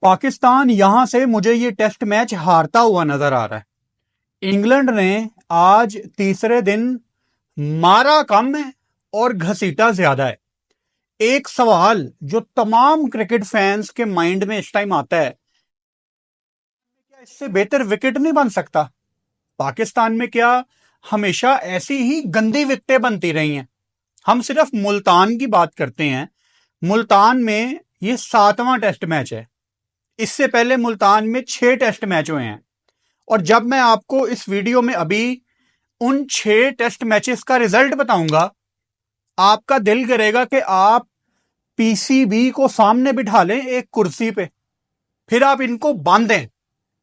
पाकिस्तान यहां से मुझे ये टेस्ट मैच हारता हुआ नजर आ रहा है। इंग्लैंड ने आज तीसरे दिन मारा कम है और घसीटा ज्यादा है। एक सवाल जो तमाम क्रिकेट फैंस के माइंड में इस टाइम आता है, क्या इससे बेहतर विकेट नहीं बन सकता? पाकिस्तान में क्या हमेशा ऐसी ही गंदी विकेटें बनती रही हैं? हम सिर्फ मुल्तान की बात करते हैं। मुल्तान में ये 7वां टेस्ट मैच है। इससे पहले मुल्तान में 6 टेस्ट मैच हुए हैं। और जब मैं आपको इस वीडियो में अभी उन 6 टेस्ट मैचेस का रिजल्ट बताऊंगा, आपका दिल करेगा कि आप पीसीबी को सामने बिठा लें एक कुर्सी पे, फिर आप इनको बांधें,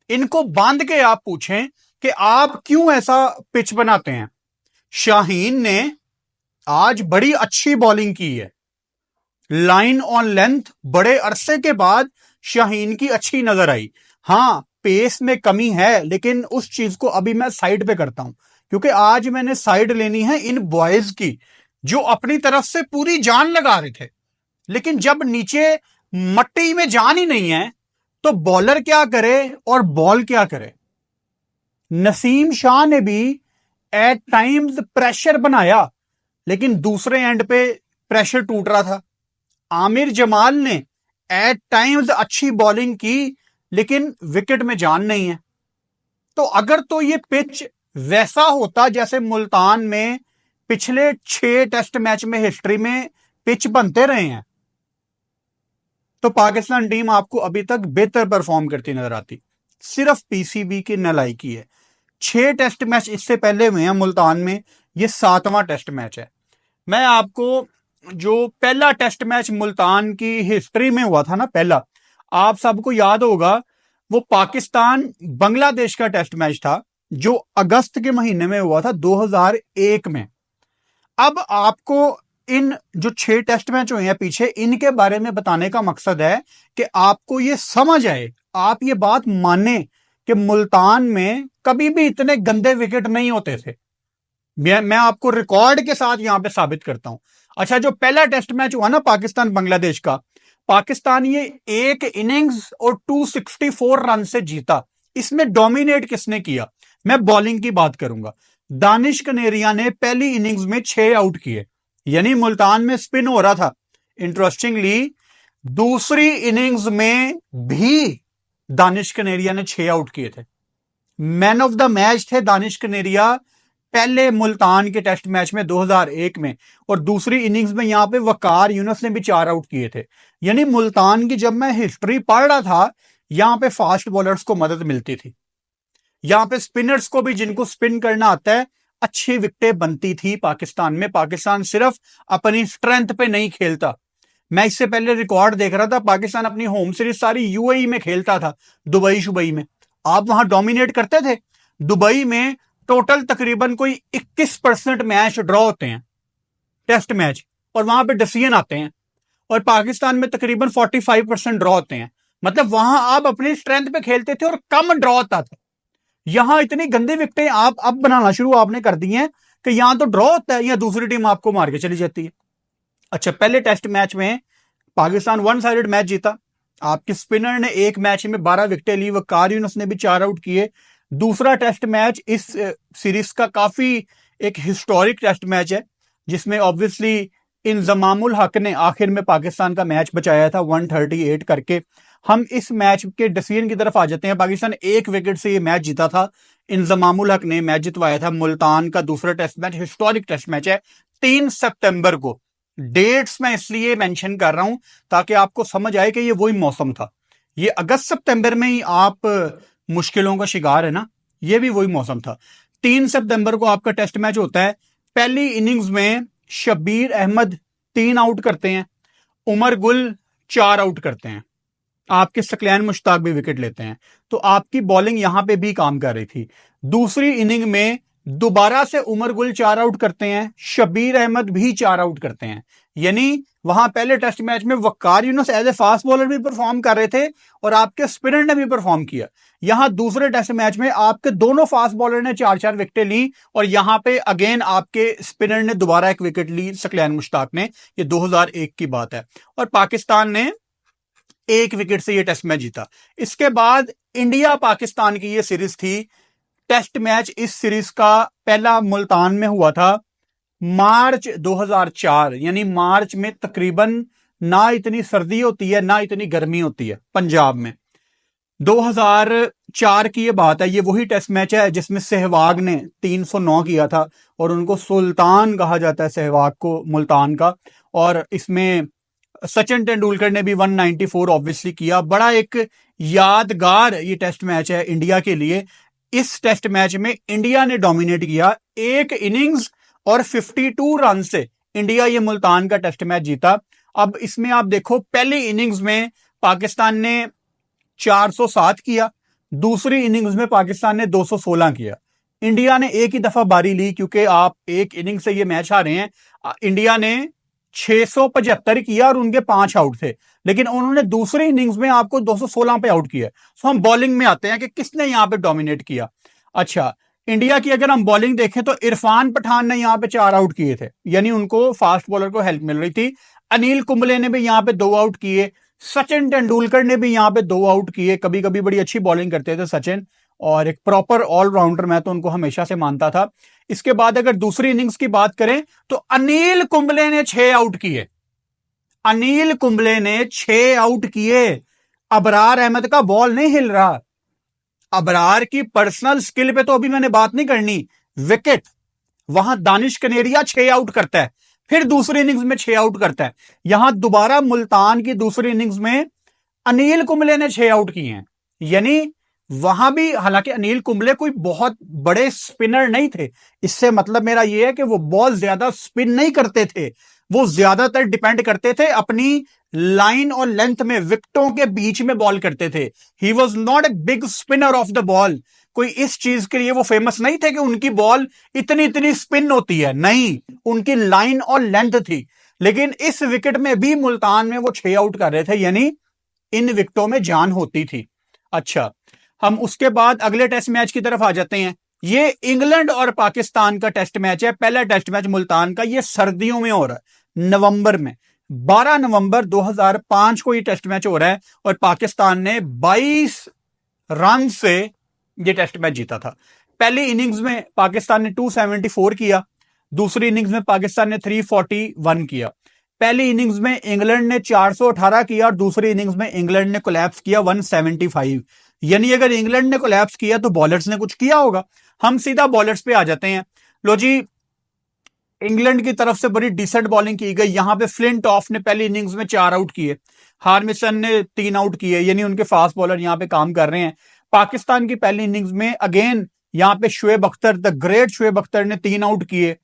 इनको बांध के आप पूछें कि आप क्यों ऐसा पिच बनाते हैं। शाहीन ने आज बड़ी अच्छी बॉलिंग की है। लाइन ऑन लेंथ बड़े अरसे के बाद शाहीन की अच्छी नजर आई। हां, पेस में कमी है, लेकिन उस चीज को अभी मैं साइड पे करता हूं, क्योंकि आज मैंने साइड लेनी है इन बॉयज की जो अपनी तरफ से पूरी जान लगा रहे थे, लेकिन जब नीचे मट्टी में जान ही नहीं है तो बॉलर क्या करे और बॉल क्या करे। नसीम शाह ने भी एट टाइम्स प्रेशर बनाया, लेकिन दूसरे एंड पे प्रेशर टूट रहा था। आमिर जमाल ने एट टाइम्स अच्छी बॉलिंग की, लेकिन विकेट में जान नहीं है। तो अगर तो ये पिच वैसा होता जैसे मुल्तान में पिछले 6 टेस्ट मैच में हिस्ट्री में पिच बनते रहे हैं, तो पाकिस्तान टीम आपको अभी तक बेहतर परफॉर्म करती नजर आती। सिर्फ पीसीबी की नालायकी है। 6 टेस्ट मैच इससे पहले हुए हैं मुल्तान में, ये 7वां टेस्ट मैच है। मैं आपको जो पहला टेस्ट मैच मुल्तान की हिस्ट्री में हुआ था ना, पहला, आप सबको याद होगा, वो पाकिस्तान बांग्लादेश का टेस्ट मैच था जो अगस्त के महीने में हुआ था 2001 में। अब आपको इन जो 6 टेस्ट मैच हुए हैं पीछे, इनके बारे में बताने का मकसद है कि आपको ये समझ आए, आप ये बात माने कि मुल्तान में कभी भी इतने गंदे विकेट नहीं होते थे। मैं आपको रिकॉर्ड के साथ यहां पे साबित करता हूं। अच्छा, जो पहला टेस्ट मैच हुआ ना पाकिस्तान बांग्लादेश का, पाकिस्तान ये एक इनिंग्स और 264 रन से जीता। इसमें डोमिनेट किसने किया? मैं बॉलिंग की बात करूंगा। दानिश कनेरिया ने पहली इनिंग्स में 6 आउट किए, यानी मुल्तान में स्पिन हो रहा था। इंटरेस्टिंगली दूसरी इनिंग्स में भी दानिश कनेरिया ने 6 आउट किए थे। मैन ऑफ द मैच थे दानिश कनेरिया पहले मुल्तान के टेस्ट मैच में 2001 में, और दूसरी इनिंग्स में यहां पे वकार यूनुस ने भी 4 आउट किए थे। यानी मुल्तान की जब मैं हिस्ट्री पढ़ रहा था, यहां पे फास्ट बॉलर्स को मदद मिलती थी, यहां पे स्पिनर्स को भी, जिनको स्पिन करना आता है, अच्छी विकेटें बनती थी पाकिस्तान में। पाकिस्तान सिर्फ अपनी स्ट्रेंथ पे नहीं खेलता। मैं इससे पहले रिकॉर्ड देख रहा था, पाकिस्तान अपनी होम सीरीज सारी यूएई में खेलता था, दुबई में। आप वहां डोमिनेट करते थे। दुबई में टोटल तकरीबन कोई 21% मैच ड्रॉ होते हैं, टेस्ट मैच, और वहां पे डिसीजन आते हैं। और पाकिस्तान में तकरीबन 45% ड्रॉ होते हैं। मतलब वहां आप अपनी स्ट्रेंथ पे खेलते थे और कम ड्रॉ होता था। यहां इतनी गंदी विकेटें आप अब बनाना शुरू आपने कर दी हैं कि यहां तो ड्रॉ होता है या दूसरी टीम आपको मार के चली जाती है। अच्छा, पहले टेस्ट मैच में पाकिस्तान वन साइडेड मैच जीता। आपके स्पिनर ने एक मैच में 12 विकेटें ली, वकार यूनुस ने भी 4 आउट किए। दूसरा टेस्ट मैच इस सीरीज का काफी एक हिस्टोरिक टेस्ट मैच है, जिसमें ऑब्वियसली इंजमामुल हक ने आखिर में पाकिस्तान का मैच बचाया था 138 करके। हम इस मैच के डिसीजन की तरफ आ जाते हैं। पाकिस्तान 1 विकेट से ये मैच जीता था। इंजमामुल हक ने मैच जितवाया था। मुल्तान का दूसरा test match historic test match है, 3 सितंबर को। डेट्स मैं इसलिए मेंशन कर रहा हूं ताकि आपको समझ आए कि ये वही मौसम था। ये अगस्त सितंबर में ही आप मुश्किलों का शिकार है ना, ये भी वही मौसम था। 3 सितंबर को आपका टेस्ट मैच होता है। पहली इनिंग्स में शब्बीर अहमद 3 आउट करते हैं, उमर गुल 4 आउट करते हैं, आपके सकलैन मुश्ताक भी विकेट लेते हैं। तो आपकी बॉलिंग यहां पे भी काम कर रही थी। दूसरी इनिंग में दोबारा से उमर गुल 4 आउट करते हैं, शब्बीर अहमद भी 4 आउट करते हैं। यानी वहां पहले टेस्ट मैच में Waqar Younis as a fast bowler भी परफॉर्म कर रहे थे और आपके स्पिनर ने भी परफॉर्म किया। यहां दूसरे टेस्ट मैच में आपके दोनों फास्ट बॉलर ने 4-4 विकेटें ली, और यहां पे अगेन आपके स्पिनर ने दोबारा 1 विकेट ली, सकलैन मुश्ताक ने। ये 2001 की बात है। और पाकिस्तान ने 1 विकेट से ये टेस्ट मैच जीता। इसके बाद इंडिया पाकिस्तान की ये सीरीज थी, टेस्ट मैच इस सीरीज का पहला मुल्तान में हुआ था मार्च 2004, यानी मार्च में तकरीबन ना इतनी सर्दी होती है ना इतनी गर्मी होती है पंजाब में। 2004 की ये बात है, ये वही टेस्ट मैच है जिसमें सहवाग ने 309 किया था और उनको सुल्तान कहा जाता है, सहवाग को, मुल्तान का। और इसमें सचिन तेंदुलकर ने भी 194 ऑब्वियसली किया। बड़ा एक यादगार ये टेस्ट मैच है इंडिया के लिए। इस टेस्ट मैच में इंडिया ने डोमिनेट किया, एक इनिंग्स और 52 रन से इंडिया ये मुल्तान का टेस्ट मैच जीता। अब इसमें आप देखो, पहली इनिंग्स में पाकिस्तान ने 407 किया, दूसरी इनिंग्स में पाकिस्तान ने 216 किया। इंडिया ने एक ही दफा बारी ली, क्योंकि आप एक इनिंग से ये मैच हारे हैं। इंडिया ने 675 किया और उनके 5 आउट थे, लेकिन उन्होंने दूसरी इनिंग्स में आपको 216 पे आउट किया। तो हम बॉलिंग में आते हैं कि किसने यहां पे डोमिनेट किया। अच्छा, इंडिया की अगर हम बॉलिंग देखें तो इरफान पठान ने यहां पे 4 आउट किए थे, यानी उनको फास्ट बॉलर को हेल्प मिल रही थी। अनिल कुंबले ने भी यहां पे 2 आउट किए। सचिन तेंदुलकर ने भी यहां पे 2 आउट किए। कभी कभी बड़ी अच्छी बॉलिंग करते थे सचिन, और एक प्रॉपर ऑलराउंडर मैं तो उनको हमेशा से मानता था। इसके बाद अगर दूसरी इनिंग्स की बात करें तो अनिल कुंबले ने 6 आउट किए। अनिल कुंबले ने 6 आउट किए। अबरार अहमद का बॉल नहीं हिल रहा। अबरार की पर्सनल स्किल पे तो अभी मैंने बात नहीं करनी, विकेट वहां दानिश कनेरिया 6 आउट करता है, फिर दूसरी इनिंग्स में 6 आउट करता है। यहां दोबारा मुल्तान की दूसरी इनिंग्स में अनिल कुंबले ने 6 आउट किए हैं। यानी वहां भी, हालांकि अनिल कुंबले कोई बहुत बड़े स्पिनर नहीं थे, इससे मतलब मेरा यह है कि वो बॉल ज्यादा स्पिन नहीं करते थे, वो ज्यादातर डिपेंड करते थे अपनी लाइन और लेंथ में, विकेटों के बीच में बॉल करते थे। He was not a big spinner of the ball. कोई इस चीज के लिए वो फेमस नहीं थे कि उनकी बॉल इतनी इतनी स्पिन होती है, नहीं, उनकी लाइन और लेंथ थी। लेकिन इस विकेट में भी मुल्तान में वो 6 आउट कर रहे थे, यानी इन विकेटों में जान होती थी। अच्छा, हम उसके बाद अगले टेस्ट मैच की तरफ आ जाते हैं। ये इंग्लैंड और पाकिस्तान का टेस्ट मैच है, पहला टेस्ट मैच मुल्तान का। ये सर्दियों में हो रहा है, नवंबर में, 12 नवंबर 2005 को ये टेस्ट मैच हो रहा है, और पाकिस्तान ने 22 रन से ये टेस्ट मैच जीता था। पहली इनिंग्स में पाकिस्तान ने 274 किया, दूसरी इनिंग्स में पाकिस्तान ने 341 किया। पहली इनिंग्स में इंग्लैंड ने 418 किया और दूसरी इनिंग्स में इंग्लैंड ने कोलैप्स किया 175। यानी अगर इंग्लैंड ने कोलैप्स किया तो बॉलर्स ने कुछ किया होगा। हम सीधा बॉलर्स पे आ जाते हैं। लो जी, इंग्लैंड की तरफ से बड़ी डिसेंट बॉलिंग की गई। यहां पे फ्लिंट ऑफ ने पहली इनिंग्स में 4 आउट किए, हार्मिसन ने 3 आउट किए, यानी उनके फास्ट बॉलर यहां पे काम कर रहे हैं। पाकिस्तान की पहली इनिंग्स में अगेन यहां पे शुएब अख्तर, द ग्रेट शुएब अख्तर ने 3 आउट किए,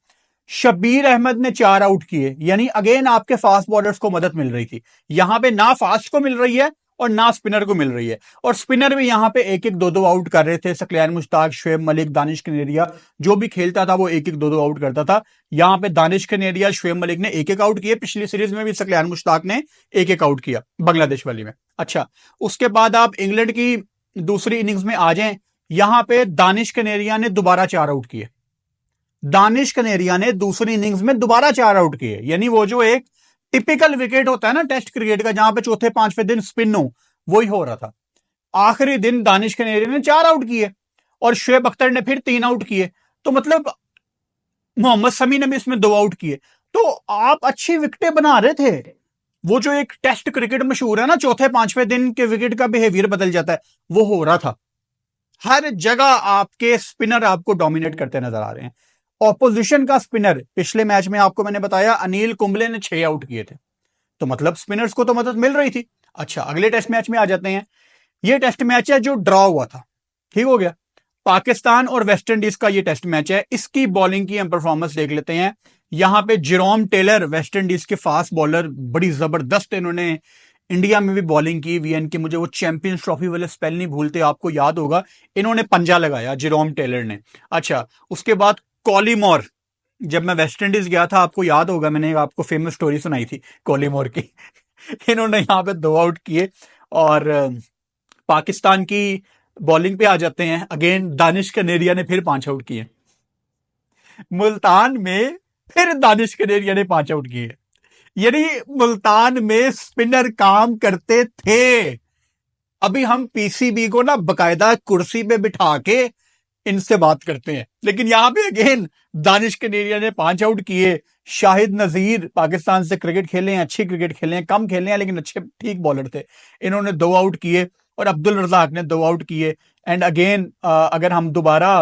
शब्बीर अहमद ने 4 आउट किए। यानी अगेन आपके फास्ट बॉलर्स को मदद मिल रही थी। यहां पे ना फास्ट को मिल रही है और ना स्पिनर को मिल रही है, और स्पिनर भी यहां पे 1-1, 2-2 आउट कर रहे थे। सकलैन मुश्ताक, शुएब मलिक, दानिश कनेरिया, जो भी खेलता था वो 1-1, 2-2 आउट करता था। यहां पे दानिश कनेरिया, शुएब मलिक ने 1-1 आउट किए। पिछली सीरीज में भी सकलैन मुश्ताक ने 1-1 आउट किया बांग्लादेश वाली में। अच्छा, उसके बाद आप इंग्लैंड की दूसरी इनिंग्स में आ जाएं। यहां पे दानिश कनेरिया ने दोबारा 4 आउट किए। दानिश कनेरिया ने दूसरी इनिंग्स में दोबारा 4 आउट किए। यानी वो जो एक टिपिकल विकेट होता है ना टेस्ट क्रिकेट का, जहां पे चौथे पांचवें दिन स्पिन हो, वही हो रहा था। आखिरी दिन दानिश कनेरिया ने 4 आउट किए और शुएब अख्तर ने फिर 3 आउट किए। तो मतलब मोहम्मद शमी ने भी इसमें 2 आउट किए। तो आप अच्छी विकेटें बना रहे थे। वो जो एक टेस्ट क्रिकेट मशहूर है ना, चौथे पांचवें दिन के विकेट का बिहेवियर बदल जाता है, वो हो रहा था। हर जगह आपके स्पिनर आपको डोमिनेट करते नजर आ रहे हैं। ऑपोजिशन का स्पिनर, पिछले मैच में आपको मैंने बताया अनिल कुंबले ने 6 आउट किए थे, तो मतलब स्पिनर्स को तो मदद मिल रही थी। अच्छा, अगले टेस्ट मैच में आ जाते हैं। ये टेस्ट मैच है जो ड्रॉ हुआ था, ठीक हो गया। पाकिस्तान और वेस्ट इंडीज का ये टेस्ट मैच है। इसकी बॉलिंग की हम परफॉर्मेंस देख लेते हैं। यहां पे जेरोम टेलर, वेस्ट इंडीज के फास्ट बॉलर, बड़ी जबरदस्त इन्होंने इंडिया में भी बॉलिंग की। वीएन के, मुझे वो चैंपियंस ट्रॉफी वाले स्पेल नहीं भूलते, आपको याद होगा, इन्होंने पंजा लगाया जेरोम टेलर ने। अच्छा, उसके बाद कॉलीमोर, जब मैं वेस्ट इंडीज गया था, आपको याद होगा, मैंने आपको फेमस स्टोरी सुनाई थी कॉलीमोर की। इन्होंने यहां पे 2 आउट किए। और पाकिस्तान की बॉलिंग पे आ जाते हैं। अगेन दानिश कनेरिया ने फिर 5 आउट किए। मुल्तान में फिर दानिश कनेरिया ने 5 आउट किए। यानी मुल्तान में स्पिनर काम करते थे। अभी हम पीसीबी को ना बकायदा कुर्सी पे बिठा के इनसे बात करते हैं, लेकिन यहां पे अगेन दानिश कनेरिया ने 5 आउट किए। शाहिद नजीर पाकिस्तान से क्रिकेट खेले हैं, अच्छी क्रिकेट खेले हैं, कम खेले हैं लेकिन अच्छे ठीक बॉलर थे, इन्होंने 2 आउट किए और अब्दुल रजाक ने 2 आउट किए। एंड अगेन अगर हम दोबारा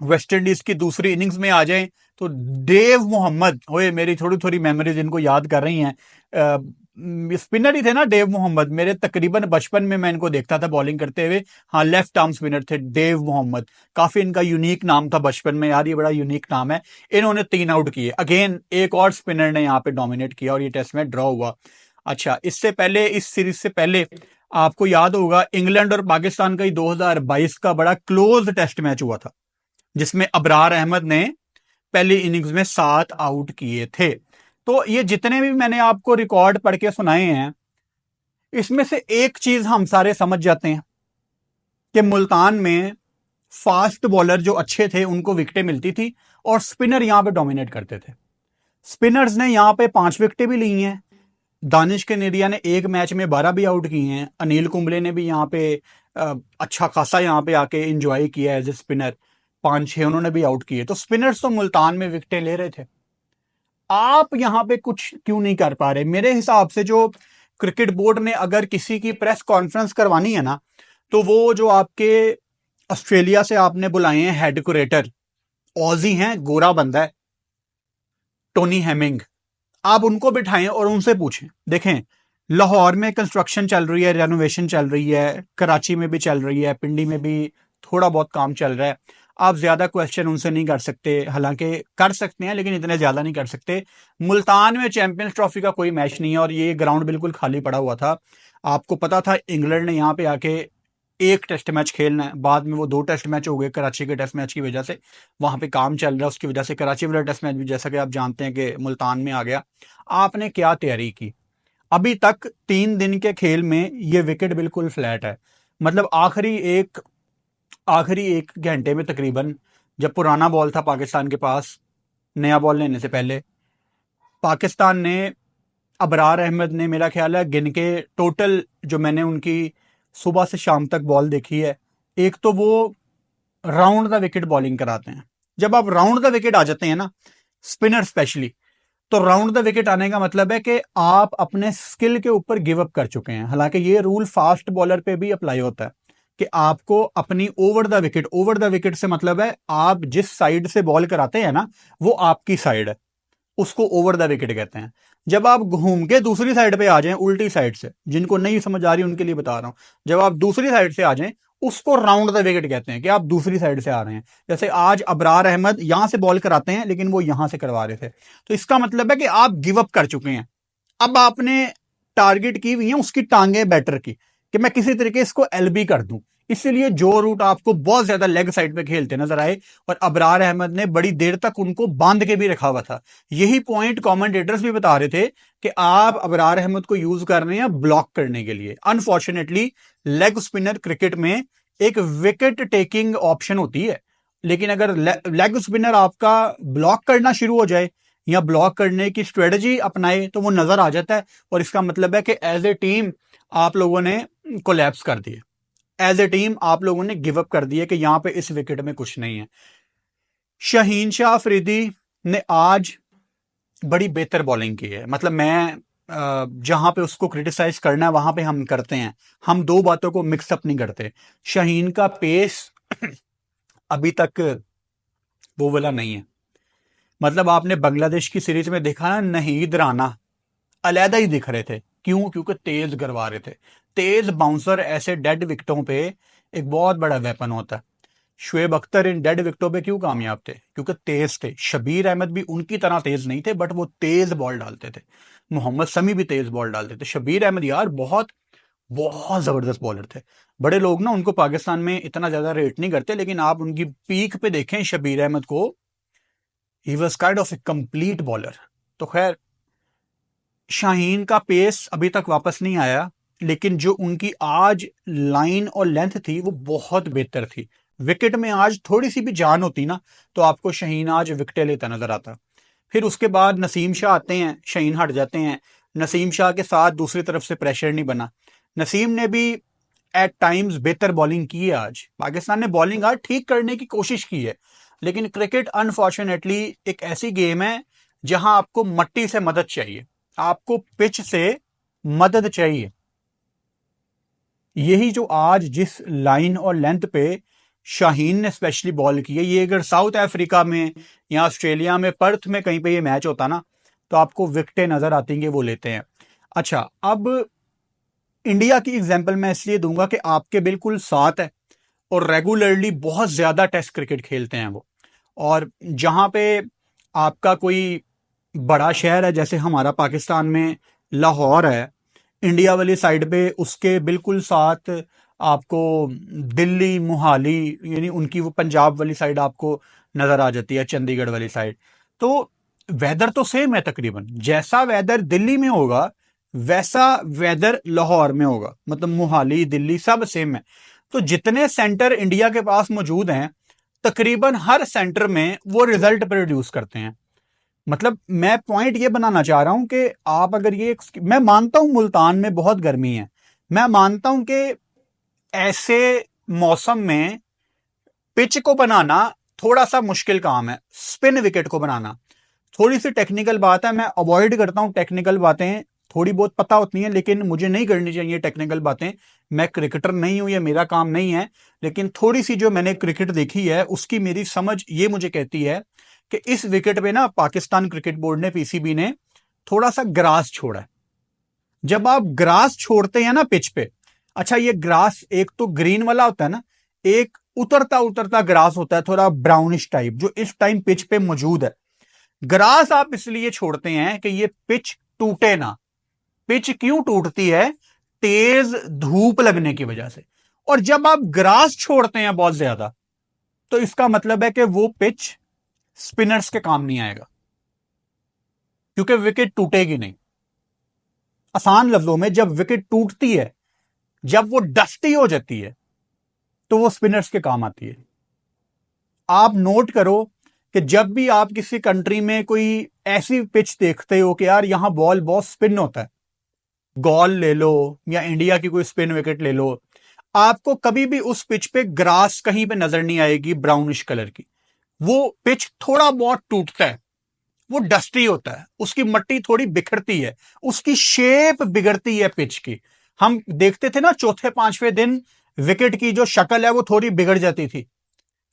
वेस्ट इंडीज की दूसरी इनिंग्स में आ जाएं तो डेव मोहम्मद, ओए मेरी थोड़ी थोड़ी मेमोरीज इनको याद कर रही हैं, स्पिनर ही थे ना डेव मोहम्मद, मेरे तकरीबन बचपन में मैं इनको देखता था बॉलिंग करते हुए। हाँ, लेफ्ट आर्म स्पिनर थे डेव मोहम्मद, काफी इनका यूनिक नाम था बचपन में, यार ये बड़ा यूनिक नाम है। इन्होंने 3 आउट किए। अगेन एक और स्पिनर ने यहाँ पे डोमिनेट किया और ये टेस्ट में ड्रॉ हुआ। अच्छा, इससे पहले, इस सीरीज से पहले आपको याद होगा इंग्लैंड और पाकिस्तान का ही 2022 का बड़ा क्लोज टेस्ट मैच हुआ था, जिसमें अबरार अहमद ने पहली इनिंग्स में 7 आउट किए थे। तो ये जितने भी मैंने आपको रिकॉर्ड पढ़ के सुनाए हैं, इसमें से एक चीज हम सारे समझ जाते हैं कि मुल्तान में फास्ट बॉलर जो अच्छे थे उनको विकेटें मिलती थी और स्पिनर यहां पे डोमिनेट करते थे। स्पिनर्स ने यहां पे 5 विकेटें भी ली हैं। दानिश कनेरिया ने एक मैच में 12 भी आउट किए हैं। अनिल कुंबले ने भी यहाँ पे अच्छा खासा यहाँ पे आके एंजॉय किया एज ए स्पिनर, 5-6 उन्होंने भी आउट किए। तो स्पिनर्स तो मुल्तान में विकेटें ले रहे थे। आप यहां पे कुछ क्यों नहीं कर पा रहे? मेरे हिसाब से जो क्रिकेट बोर्ड ने अगर किसी की प्रेस कॉन्फ्रेंस करवानी है ना, तो वो जो आपके ऑस्ट्रेलिया से आपने बुलाए हैं हेड कुरेटर, ऑजी हैं, गोरा बंदा है, टोनी हेमिंग, आप उनको बिठाएं और उनसे पूछें। देखें, लाहौर में कंस्ट्रक्शन चल रही है, रेनोवेशन चल रही है, कराची में भी चल रही है, पिंडी में भी थोड़ा बहुत काम चल रहा है। आप ज्यादा क्वेश्चन उनसे नहीं कर सकते, हालांकि कर सकते हैं लेकिन इतने ज्यादा नहीं कर सकते। मुल्तान में चैंपियंस ट्रॉफी का कोई मैच नहीं है और ये ग्राउंड बिल्कुल खाली पड़ा हुआ था। आपको पता था इंग्लैंड ने यहाँ पे आके एक टेस्ट मैच खेलना है, बाद में वो 2 टेस्ट मैच हो गए कराची के टेस्ट मैच की वजह से, वहां पे काम चल रहा है, उसकी वजह से कराची वाला टेस्ट मैच भी जैसा कि आप जानते हैं कि मुल्तान में आ गया। आपने क्या तैयारी की? अभी तक 3 दिन के खेल में ये विकेट बिल्कुल फ्लैट है। मतलब आखिरी एक घंटे में तकरीबन, जब पुराना बॉल था पाकिस्तान के पास, नया बॉल लेने से पहले, पाकिस्तान ने, अबरार अहमद ने, मेरा ख्याल है गिन के टोटल जो मैंने उनकी सुबह से शाम तक बॉल देखी है, एक तो वो राउंड द विकेट बॉलिंग कराते हैं। जब आप राउंड द विकेट आ जाते हैं ना, स्पिनर स्पेशली, तो राउंड द विकेट आने का मतलब है कि आप अपने स्किल के ऊपर गिव अप कर चुके हैं। हालांकि ये रूल फास्ट बॉलर पे भी अप्लाई होता है कि आपको अपनी ओवर द विकेट से मतलब है आप जिस साइड से बॉल कराते हैं ना, वो आपकी साइड है, उसको ओवर द विकेट कहते हैं। जब आप घूम के दूसरी साइड पे आ जाएं, उल्टी साइड से, जिनको नहीं समझ आ रही उनके लिए बता रहा हूं, जब आप दूसरी साइड से आ जाएं, उसको राउंड द विकेट कहते हैं कि आप दूसरी साइड से आ रहे हैं। जैसे आज अबरार अहमद यहां से बॉल कराते हैं लेकिन वो यहां से करवा रहे थे, तो इसका मतलब है कि आप गिव अप कर चुके हैं। अब आपने टारगेट की हुई है उसकी टांगे बैटर की, कि मैं किसी तरीके इसको एलबी कर दूं। इसलिए जो रूट आपको बहुत ज्यादा लेग साइड पे खेलते नजर आए, और अबरार अहमद ने बड़ी देर तक उनको बांध के भी रखा हुआ था। यही पॉइंट कमेंटेटर्स भी बता रहे थे कि आप अबरार अहमद को यूज कर रहे हैं ब्लॉक करने के लिए। अनफॉर्चुनेटली लेग स्पिनर क्रिकेट में एक विकेट टेकिंग ऑप्शन होती है, लेकिन अगर लेग स्पिनर आपका ब्लॉक करना शुरू हो जाए या ब्लॉक करने की स्ट्रेटजी अपनाए तो वो नजर आ जाता है, और इसका मतलब है कि एज ए टीम आप लोगों ने कोलैप्स कर दिए, एज ए टीम आप लोगों ने गिव अप कर दिया कि यहां पे इस विकेट में कुछ नहीं है। शाहीन शाह अफरीदी ने आज बड़ी बेहतर बॉलिंग की है। मतलब मैं जहां पे उसको क्रिटिसाइज करना है वहां पे हम करते हैं, हम दो बातों को मिक्सअप नहीं करते। शाहीन का पेस अभी तक वो वाला नहीं है। मतलब आपने बांग्लादेश की सीरीज में देखा ना, नहीद राना अलहदा ही दिख रहे थे। क्यों? क्योंकि तेज गरवा रहे थे। तेज बाउंसर ऐसे डेड विकेटों पे एक बहुत बड़ा वेपन होता है। शुएब अख्तर इन डेड विकेटों पे क्यों कामयाब थे? क्योंकि तेज थे। शबीर अहमद भी उनकी तरह तेज नहीं थे, बट वो तेज बॉल डालते थे। मोहम्मद शमी भी तेज बॉल डालते थे। शबीर अहमद यार बहुत बहुत जबरदस्त बॉलर थे। बड़े लोग ना उनको पाकिस्तान में इतना ज्यादा रेट नहीं करते, लेकिन आप उनकी पीक पे देखें शबीर अहमद को, he was kind of A complete bowler. तो खैर, शाहीन का पेस अभी तक वापस नहीं आया, लेकिन जो उनकी आज लाइन और लेंथ थी वो बहुत बेहतर थी। विकेट में आज थोड़ी सी भी जान होती ना, तो आपको शाहीन आज विकेटें लेता नजर आता। फिर उसके बाद नसीम शाह आते हैं, शहीन हट जाते हैं। नसीम शाह के साथ दूसरी तरफ से प्रेशर नहीं बना। नसीम ने भी एट टाइम्स बेहतर बॉलिंग की है। आज पाकिस्तान ने बॉलिंग आज ठीक करने की कोशिश की है, लेकिन क्रिकेट अनफॉर्चुनेटली एक ऐसी गेम है जहां आपको मट्टी से मदद चाहिए, आपको पिच से मदद चाहिए। यही जो आज जिस लाइन और लेंथ पे शाहीन ने स्पेशली बॉल की है, ये अगर साउथ अफ्रीका में या ऑस्ट्रेलिया में पर्थ में कहीं पे ये मैच होता ना, तो आपको विकेटें नजर आती हैं, वो लेते हैं। अच्छा, अब इंडिया की एग्जांपल मैं इसलिए दूंगा कि आपके बिल्कुल साथ है और रेगुलरली बहुत ज्यादा टेस्ट क्रिकेट खेलते हैं वो। और जहां पे आपका कोई बड़ा शहर है, जैसे हमारा पाकिस्तान में लाहौर है, इंडिया वाली साइड पे उसके बिल्कुल साथ आपको दिल्ली, मोहाली, यानी उनकी वो पंजाब वाली साइड आपको नजर आ जाती है, चंडीगढ़ वाली साइड। तो वेदर तो सेम है तकरीबन, जैसा वेदर दिल्ली में होगा वैसा वेदर लाहौर में होगा, मतलब मोहाली, दिल्ली सब सेम है। तो जितने सेंटर इंडिया के पास मौजूद हैं, तकरीबन हर सेंटर में वो रिजल्ट प्रोड्यूस करते हैं। मतलब मैं पॉइंट ये बनाना चाह रहा हूं कि आप अगर ये, मैं मानता हूं मुल्तान में बहुत गर्मी है, मैं मानता हूं कि ऐसे मौसम में पिच को बनाना थोड़ा सा मुश्किल काम है, स्पिन विकेट को बनाना थोड़ी सी टेक्निकल बात है। मैं अवॉइड करता हूं टेक्निकल बातें, थोड़ी बहुत पता होती हैं लेकिन मुझे नहीं करनी चाहिए टेक्निकल बातें। मैं क्रिकेटर नहीं हूं, ये मेरा काम नहीं है, लेकिन थोड़ी सी जो मैंने क्रिकेट देखी है उसकी मेरी समझ ये मुझे कहती है कि इस विकेट पे ना पाकिस्तान क्रिकेट बोर्ड ने, पीसीबी ने थोड़ा सा ग्रास छोड़ा है। जब आप ग्रास छोड़ते हैं ना पिच पे, अच्छा ये ग्रास एक तो ग्रीन वाला होता है ना, एक उतरता उतरता ग्रास होता है थोड़ा ब्राउनिश टाइप, जो इस टाइम पिच पे मौजूद है। ग्रास आप इसलिए छोड़ते हैं कि ये पिच टूटे ना। पिच क्यों टूटती है? तेज धूप लगने की वजह से। और जब आप ग्रास छोड़ते हैं बहुत ज्यादा, तो इसका मतलब है कि वो पिच स्पिनर्स के काम नहीं आएगा, क्योंकि विकेट टूटेगी नहीं। आसान लफ्जों में, जब विकेट टूटती है, जब वो डस्टी हो जाती है, तो वो स्पिनर्स के काम आती है। आप नोट करो कि जब भी आप किसी कंट्री में कोई ऐसी पिच देखते हो कि यार यहां बॉल बहुत स्पिन होता है, गॉल ले लो या इंडिया की कोई स्पिन विकेट ले लो, आपको कभी भी उस पिच पे ग्रास कहीं पे नजर नहीं आएगी ब्राउनिश कलर की। वो पिच थोड़ा बहुत टूटता है, वो डस्टी होता है, उसकी मट्टी थोड़ी बिखरती है, उसकी शेप बिगड़ती है पिच की। हम देखते थे ना चौथे पांचवें दिन विकेट की जो शक्ल है वो थोड़ी बिगड़ जाती थी,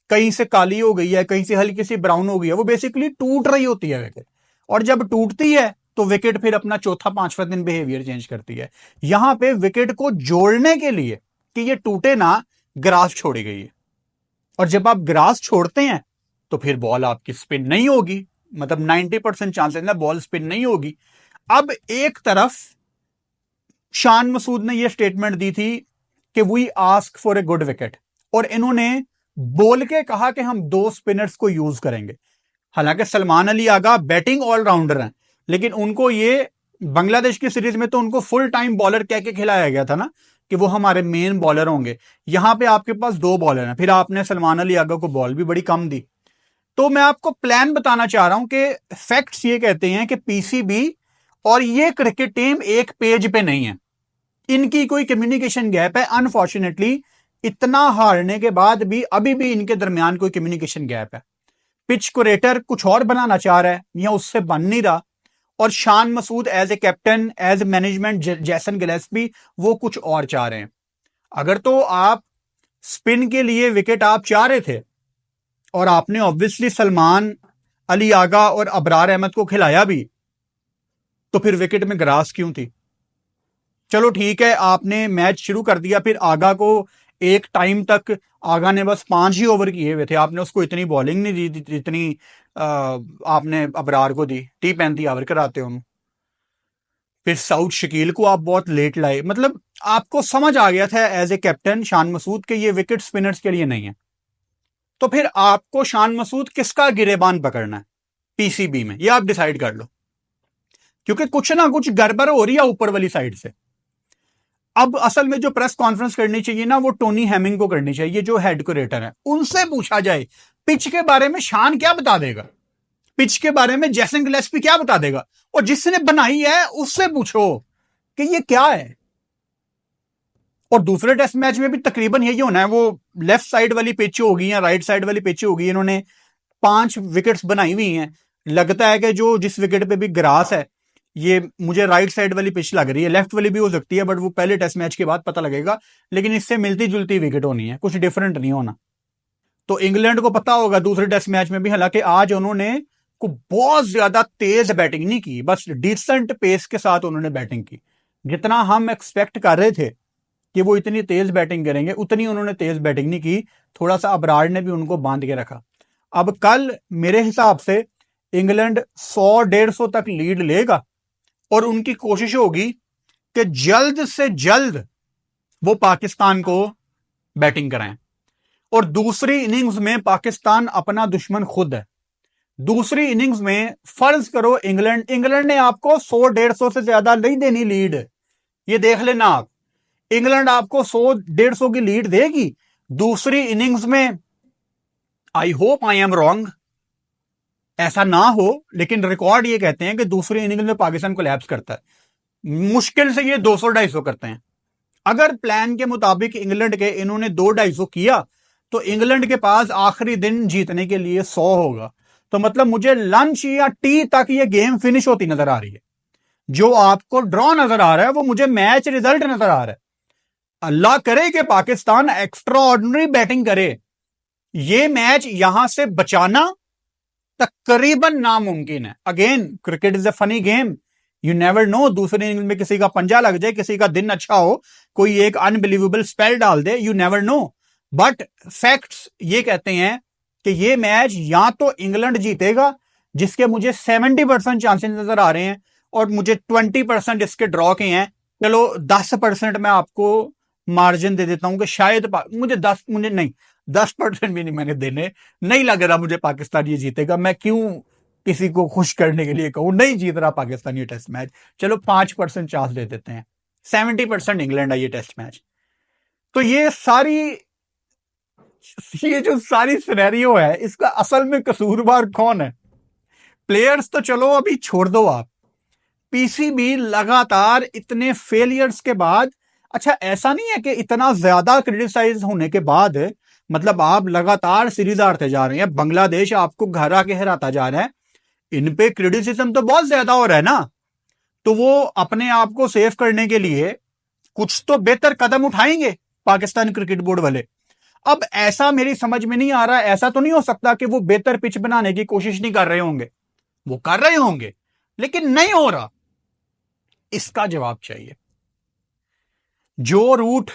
कहीं से काली हो गई है, कहीं से हल्की सी ब्राउन हो गई है, वो बेसिकली टूट रही होती है विकेट। और जब टूटती है तो विकेट फिर अपना चौथा पांचवा दिन बिहेवियर चेंज करती है। यहां पे विकेट को जोड़ने के लिए कि ये टूटे ना, ग्रास छोड़ी गई है। और जब आप ग्रास छोड़ते हैं तो फिर बॉल आपकी स्पिन नहीं होगी, मतलब 90% चांसेस ना बॉल स्पिन नहीं होगी। अब एक तरफ शान मसूद ने यह स्टेटमेंट दी थी कि we ask for a good wicket, और इन्होंने बोल के कहा कि हम 2 स्पिनर्स को यूज करेंगे। हालांकि सलमान अली आगा बैटिंग ऑलराउंडर हैं, लेकिन उनको ये बांग्लादेश की सीरीज में तो उनको फुल टाइम बॉलर कह के खिलाया गया था ना कि वो हमारे मेन बॉलर होंगे। यहां पे आपके पास 2 बॉलर हैं, फिर आपने सलमान अली आगा को बॉल भी बड़ी कम दी। तो मैं आपको प्लान बताना चाह रहा हूं कि फैक्ट्स ये कहते हैं कि पीसीबी और ये क्रिकेट टीम एक पेज पे नहीं है, इनकी कोई कम्युनिकेशन गैप है। अनफॉर्चुनेटली इतना हारने के बाद भी अभी भी इनके दरमियान कोई कम्युनिकेशन गैप है। पिच कुरेटर कुछ और बनाना चाह रहा है या उससे बन नहीं रहा, और Shan Masood as a captain, as management, Jason Gillespie, वो कुछ और चाह रहे हैं। अगर तो आप स्पिन के लिए विकेट आप चाह रहे थे और आपने ऑब्वियसली सलमान अली आगा और अबरार अहमद को खिलाया भी, तो फिर विकेट में ग्रास क्यों थी? चलो ठीक है, आपने मैच शुरू कर दिया, फिर आगा को एक टाइम तक आगा ने बस 5 ही ओवर किए हुए थे, आपने उसको इतनी बॉलिंग नहीं दी जितनी आपने अबरार को दी। 30-35 ओवर कराते हो। फिर साउथ शकील को आप बहुत लेट लाए, मतलब आपको समझ आ गया था as a captain Shan Masood के ये विकेट स्पिनर्स के लिए नहीं है। तो फिर आपको शान मसूद किसका गिरेबान पकड़ना है पीसीबी में, ये आप डिसाइड कर लो, क्योंकि कुछ ना कुछ गड़बड़ हो रही है ऊपर वाली साइड से। अब असल में जो प्रेस कॉन्फ्रेंस करनी चाहिए ना, वो टोनी हैमिंग को करनी चाहिए, जो हेड क्यूरेटर है। उनसे पूछा जाए पिच के बारे में, शान क्या बता देगा? पिच के बारे में जेसन गिलेस्पी क्या बता देगा? और जिसने बनाई है उससे पूछो कि ये क्या है। और दूसरे टेस्ट मैच में भी तकरीबन यही होना है, वो लेफ्ट साइड वाली पिच होगी या राइट साइड वाली पिच होगी, इन्होंने 5 विकेट्स बनाई हुई हैं। लगता है कि जो जिस विकेट पे भी ग्रास है, ये मुझे राइट साइड वाली पिच लग रही है, लेफ्ट वाली भी हो सकती है, बट वो पहले टेस्ट मैच के बाद पता लगेगा। लेकिन इससे मिलती जुलती विकेट होनी है, कुछ डिफरेंट नहीं होना। तो इंग्लैंड को पता होगा दूसरे टेस्ट मैच में भी, हालांकि आज उन्होंने को बहुत ज्यादा तेज बैटिंग नहीं की, बस डिसेंट पेस के साथ उन्होंने बैटिंग की। जितना हम एक्सपेक्ट कर रहे थे कि वो इतनी तेज बैटिंग करेंगे, उतनी उन्होंने तेज बैटिंग नहीं की। थोड़ा सा अबरार ने भी उनको बांध के रखा। अब कल मेरे हिसाब से इंग्लैंड 100-150 तक लीड लेगा और उनकी कोशिश होगी कि जल्द से जल्द वो पाकिस्तान को बैटिंग कराएं। और दूसरी इनिंग्स में पाकिस्तान अपना दुश्मन खुद है। दूसरी इनिंग्स में फर्ज करो इंग्लैंड ने आपको 100-150 से ज्यादा नहीं देनी लीड, ये देख लेना आप। इंग्लैंड आपको 100-150 की लीड देगी दूसरी इनिंग्स में। I hope I am wrong, ऐसा ना हो, लेकिन रिकॉर्ड ये कहते हैं कि दूसरी इनिंग्स में पाकिस्तान कोलैप्स करता है। मुश्किल से ये 200-250 करते हैं। अगर प्लान के मुताबिक इंग्लैंड के इन्होंने 200-250 किया तो इंग्लैंड के पास आखिरी दिन जीतने के लिए 100 होगा। तो मतलब मुझे लंच या टी तक ये गेम फिनिश होती नजर आ रही है। जो आपको ड्रॉ नजर आ रहा है वो मुझे मैच रिजल्ट नजर आ रहा है। अल्लाह करे कि पाकिस्तान एक्स्ट्रा ऑर्डिनरी बैटिंग करे, ये मैच यहां से बचाना तकरीबन नामुमकिन है। Again cricket is a funny game, you never no, दूसरे इनिंग्स में किसी का पंजा लग जाए, किसी का दिन अच्छा हो, कोई एक अनबिलीवेबल स्पेल डाल दे, you never know. But facts ये कहते हैं कि ये मैच या तो इंग्लैंड जीतेगा, जिसके मुझे 70% चांसेस नजर आ रहे हैं, और मुझे 20% इसके ड्रॉ के हैं। चलो 10% मैं आपको मार्जिन दे देता हूं कि शायद मुझे नहीं, 10% भी नहीं मैंने देने। नहीं लग रहा मुझे पाकिस्तान ये जीतेगा। मैं क्यों किसी को खुश करने के लिए कहूं नहीं जीत रहा पाकिस्तान ये टेस्ट मैच। चलो 5% चांस दे देते हैं, 70% इंग्लैंड है ये टेस्ट मैच। तो ये जो सारी सिनेरियो है, इसका असल में कसूरवार कौन है? प्लेयर्स तो चलो अभी छोड़ दो आप, पीसीबी लगातार इतने फेलियर्स के बाद, अच्छा ऐसा नहीं है कि इतना ज्यादा क्रिटिसाइज होने के बाद, मतलब आप लगातार सीरीज हारते जा रहे हैं, बांग्लादेश आपको घर आके हराता जा रहा है, इन पे क्रिटिसिज्म तो बहुत ज्यादा हो रहा है ना। तो वो अपने आप को सेव करने के लिए कुछ तो बेहतर कदम उठाएंगे पाकिस्तान क्रिकेट बोर्ड वाले। अब ऐसा मेरी समझ में नहीं आ रहा, ऐसा तो नहीं हो सकता कि वो बेहतर पिच बनाने की कोशिश नहीं कर रहे होंगे, वो कर रहे होंगे, लेकिन नहीं हो रहा। इसका जवाब चाहिए। जो रूट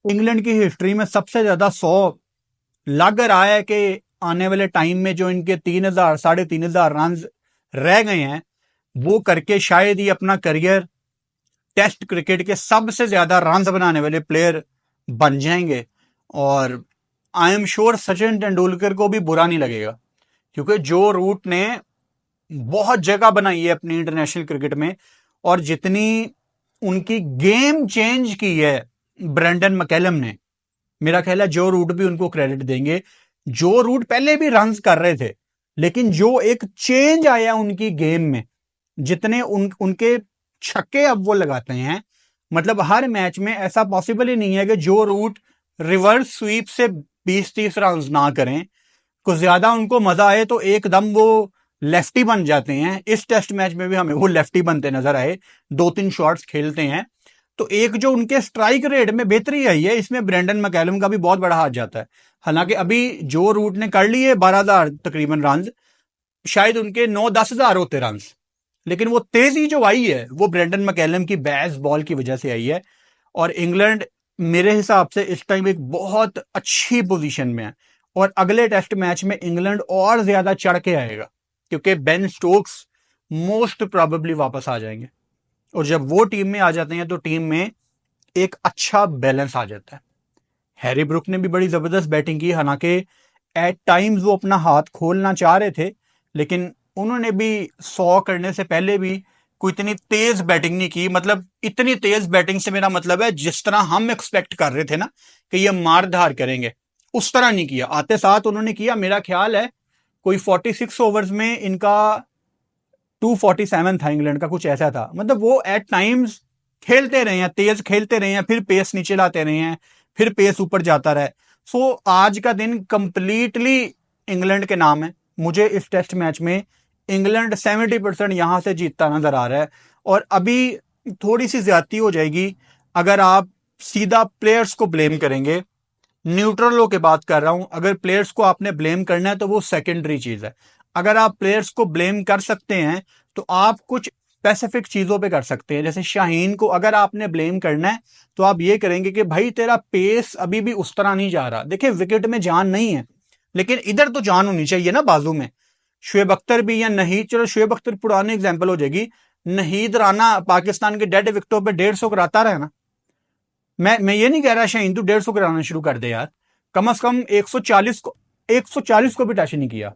इंग्लैंड की हिस्ट्री में सबसे ज्यादा 100 लग रहा है कि आने वाले टाइम में जो इनके 3,000 3,500 रन रह गए हैं, वो करके शायद ही अपना करियर टेस्ट क्रिकेट के सबसे ज्यादा रन बनाने वाले प्लेयर बन जाएंगे। और I am sure Sachin Tendulkar को भी बुरा नहीं लगेगा, क्योंकि जो रूट ने बहुत जगह बनाई है अपनी इंटरनेशनल क्रिकेट में, और जितनी उनकी गेम चेंज की है ब्रेंडन मैकलम ने, मेरा ख्याल है जो रूट भी उनको क्रेडिट देंगे। जो रूट पहले भी रन कर रहे थे, लेकिन जो एक चेंज आया उनकी गेम में, जितने उनके छक्के अब वो लगाते हैं, मतलब हर मैच में ऐसा पॉसिबल ही नहीं है कि जो रूट रिवर्स स्वीप से 20-30 रन ना करें, कुछ ज्यादा उनको मजा आए तो एकदम वो लेफ्टी बन जाते हैं। इस टेस्ट मैच में भी हमें वो लेफ्टी बनते नजर आए, 2-3 शॉट्स खेलते हैं। तो एक जो उनके स्ट्राइक रेट में बेहतरी आई है, इसमें ब्रेंडन मैकलम का भी बहुत बड़ा हाथ जाता है। हालांकि अभी जो रूट ने कर लिए 12,000 तकरीबन रन, शायद उनके 9-10 हजार होते रन, लेकिन वो तेजी जो आई है वो ब्रेंडन मैकलम की बैस बॉल की वजह से आई है। और इंग्लैंड मेरे हिसाब से इस टाइम एक बहुत अच्छी पोजीशन में है, और अगले टेस्ट मैच में इंग्लैंड और ज्यादा चढ़ के आएगा, क्योंकि बेन स्टोक्स मोस्ट प्रोबेबली वापस आ जाएंगे, और जब वो टीम में आ जाते हैं तो टीम में एक अच्छा बैलेंस आ जाता है। हैरी ब्रुक ने भी बड़ी जबरदस्त बैटिंग की, हालांकि एट टाइम्स वो अपना हाथ खोलना चाह रहे थे, लेकिन उन्होंने भी 100 करने से पहले भी कोई इतनी तेज बैटिंग नहीं की। मतलब इतनी तेज बैटिंग से मेरा मतलब है जिस तरह हम एक्सपेक्ट कर रहे थे ना कि ये मार धार करेंगे, उस तरह नहीं किया। आते साथ उन्होंने किया, मेरा ख्याल है कोई 46 ओवर्स में इनका 247 था, इंग्लैंड का कुछ ऐसा था। मतलब वो एट टाइम्स खेलते रहे हैं, तेज खेलते रहे हैं, फिर पेस नीचे लाते रहे हैं, फिर पेस ऊपर जाता रहा। सो आज का दिन कंप्लीटली इंग्लैंड के नाम है। मुझे इस टेस्ट मैच में इंग्लैंड 70% यहां से जीतता नजर आ रहा है। और अभी थोड़ी सी ज्यादती हो जाएगी अगर आप सीधा प्लेयर्स को ब्लेम करेंगे। न्यूट्रल होकर बात कर रहा हूं, अगर प्लेयर्स को आपने ब्लेम करना है तो वो सेकेंडरी चीज है। अगर आप प्लेयर्स को ब्लेम कर सकते हैं तो आप कुछ स्पेसिफिक चीजों पे कर सकते हैं। जैसे शाहीन को अगर आपने ब्लेम करना है तो आप ये करेंगे कि भाई तेरा पेस अभी भी उस तरह नहीं जा रहा। देखिए विकेट में जान नहीं है, लेकिन इधर तो जान होनी चाहिए ना बाजू में। शुएब अख्तर भी या नहीद, चलो शुएब अख्तर पुरानी एग्जाम्पल हो जाएगी, नहीद राना पाकिस्तान के डेड विकेटों पर 150 कराता रहा ना। मैं ये नहीं कह रहा शाहीन तू 150 कराना शुरू कर दे यार, कम से कम 140 को भी टच नहीं किया।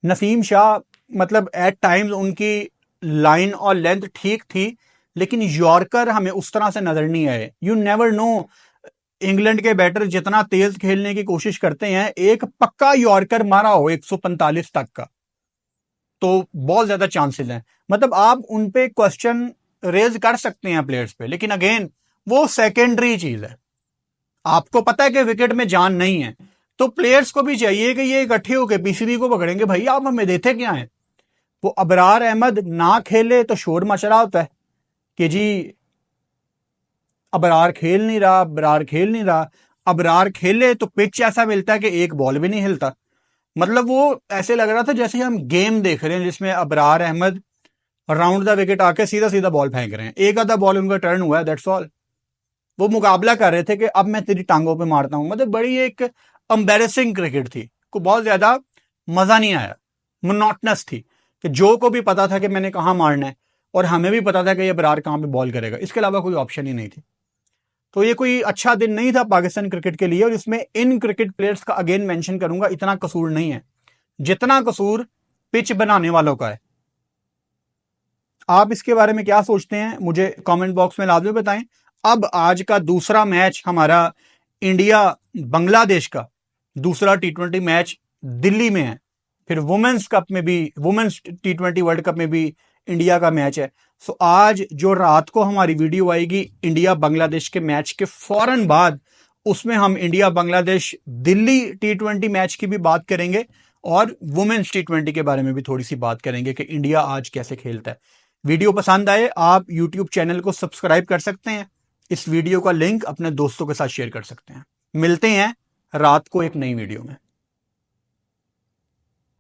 नसीम शाह मतलब एट टाइम्स उनकी लाइन और लेंथ ठीक थी, लेकिन यॉर्कर हमें उस तरह से नजर नहीं आए। यू नेवर नो, इंग्लैंड के बैटर जितना तेज खेलने की कोशिश करते हैं, एक पक्का यॉर्कर मारा हो 145 तक का तो बहुत ज्यादा चांसेस हैं। मतलब आप उन पे क्वेश्चन रेज कर सकते हैं प्लेयर्स पे, लेकिन अगेन वो सेकेंडरी चीज है। आपको पता है कि विकेट में जान नहीं है, तो प्लेयर्स को भी चाहिए कि ये इकट्ठे होकर पीसीबी को पकड़ेंगे, भाई आप हमें देते क्या है। वो अबरार अहमद ना खेले तो शोर मच रहा होता है कि जी अबरार खेल नहीं रहा, अबरार खेल नहीं रहा। अबरार खेले तो पिच ऐसा मिलता है कि एक बॉल भी नहीं हिलता। मतलब वो ऐसे लग रहा था जैसे हम गेम देख रहे हैं जिसमें Abrar Ahmed round the wicket आके सीधा सीधा बॉल फेंक रहे हैं। एक आधा बॉल उनका टर्न हुआ है, दैट्स ऑल। वो मुकाबला कर रहे थे कि अब मैं तेरी टांगों पे मारता हूं। मतलब बड़ी एक एम्बेरसिंग क्रिकेट थी, को बहुत ज्यादा मजा नहीं आया, मोनोटनस थी कि जो को भी पता था कि मैंने कहां मारना है और हमें भी पता था कि ये बरार कहां पे बॉल करेगा, इसके अलावा कोई ऑप्शन ही नहीं थी। तो ये कोई अच्छा दिन नहीं था पाकिस्तान क्रिकेट के लिए। और इसमें इन क्रिकेट प्लेयर्स का अगेन मेंशन करूंगा, इतना कसूर नहीं है जितना कसूर पिच बनाने वालों का है। आप इसके बारे में क्या सोचते हैं मुझे कमेंट बॉक्स में लाजमी बताएं। अब आज का दूसरा मैच हमारा इंडिया बांग्लादेश का दूसरा T20 मैच दिल्ली में है। फिर वुमेन्स कप में भी, वुमेन्स T20 वर्ल्ड कप में भी इंडिया का मैच है। सो आज जो रात को हमारी वीडियो आएगी इंडिया बांग्लादेश के मैच के फौरन बाद, उसमें हम India Bangladesh Delhi T20 match की भी बात करेंगे और वुमेन्स T20 के बारे में भी थोड़ी सी बात करेंगे कि इंडिया आज कैसे खेलता है। वीडियो पसंद आए आप यूट्यूब चैनल को सब्सक्राइब कर सकते हैं, इस वीडियो का लिंक अपने दोस्तों के साथ शेयर कर सकते हैं। मिलते हैं रात को एक नई वीडियो में।